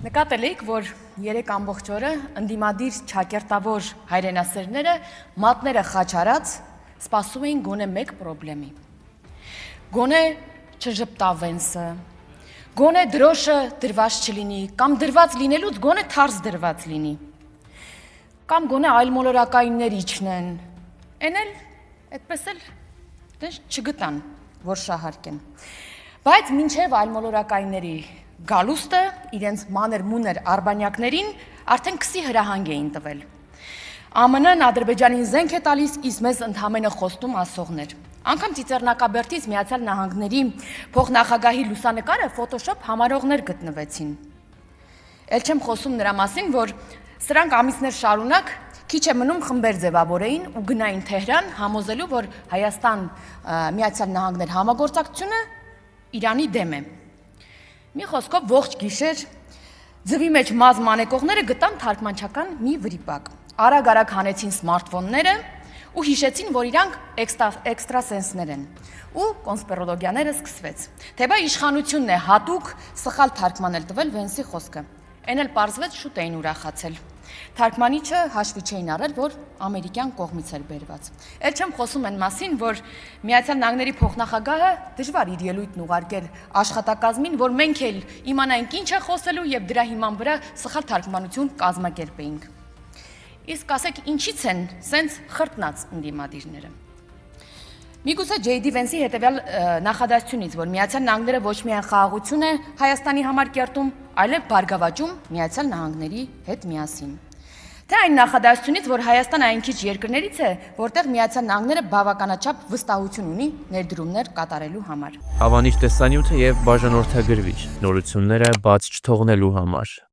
Նկատել եք, որ 3 ամբողջ օրը ընդդիմադիր չակերտավոր հայրենասերները մատները խաչարած սպասում էին գոնե մեկ պրոբլեմի։ Գոնե չժպտավեն սը, գոնե դրոշը դրված չլինի, կամ դրված լինելուց գոնե թարս դրված լինի, կամ գոնե այլ մոլորակայիններ իջնեն, են էլ այդպես էլ չգտան, որ շահարկեն։ Բայց մինչև այլ մոլորակայինների գալուստը իրենց մանր-մուներ արբանյակներին արդեն քսի հրահանգ էին տվել։ ԱՄՆ-ն Ադրբեջանին զենք է տալիս, իսկ մեզ ընդհանրապես խոստում ասողներ։ Անգամ Ծիծեռնակաբերդից Միացյալ Նահանգների փոխնախագահի լուսանկարը Photoshop համարողներ գտնվեցին։ Էլ չեմ խոսում նրա մասին, որ սրանք ամիսներ շարունակ քիչ է մնում խմբեր ձևավորեին ու գնային Թեհրան համոզելու, որ Հայաստան Միացյալ Նահանգներ համագործակցությունը Իրանի դեմ է։ Մի խոսքով ողջ գիշեր ձվի մեջ մազ մանեկողները գտան թարգմանչական մի վրիպակ։ Արագ-արագ հանեցին սմարթֆոնները ու հիշեցին, որ իրանք էքստրասենսներ են։ Ու կոնսպիրոլոգիաները սկսվեց։ Թե բա իշխանությունն է հատուկ սխալ թարգմանել տվել Վենսի խոսքը։ Էն էլ պարզվեց շուտ էին ուրախացել։ Թարգմանիչը հաշվի չէին առել, որ ամերիկյան կողմից էր բերված։ Էլ չեմ խոսում այն մասին, որ Միացյալ Նահանգների փոխնախագահը դժվար իր ելույթն ուղարկել աշխատակազմին, որ մենք էլ իմանայինք ինչ է խոսելու եւ դրա հիման վրա սխալ թարգմանություն կազմակերպեինք։ Իսկ ասեք ինչից են սենց խրտնած ընդդիմադիրները։ Միգուցե Ջեյդի Վենսի հետևյալ նախադասությունից, որ Միացյալ Նահանգները ոչ միայն խաղաղություն է Հայաստանի համար կերտում, այլև բարգավաճում Միացյալ Նահանգների հետ միասին։ Թե այն նախադասությունից, որ Հայաստանը այն քիչ երկրներից է, որտեղ Միացյալ Նահանգները բավականաչափ վստահություն ունի ներդրումներ կատարելու համար։ Հավանիչ տեսանյութը եւ բաժանորդագրվիչ նորությունները բաց չթողնելու համար։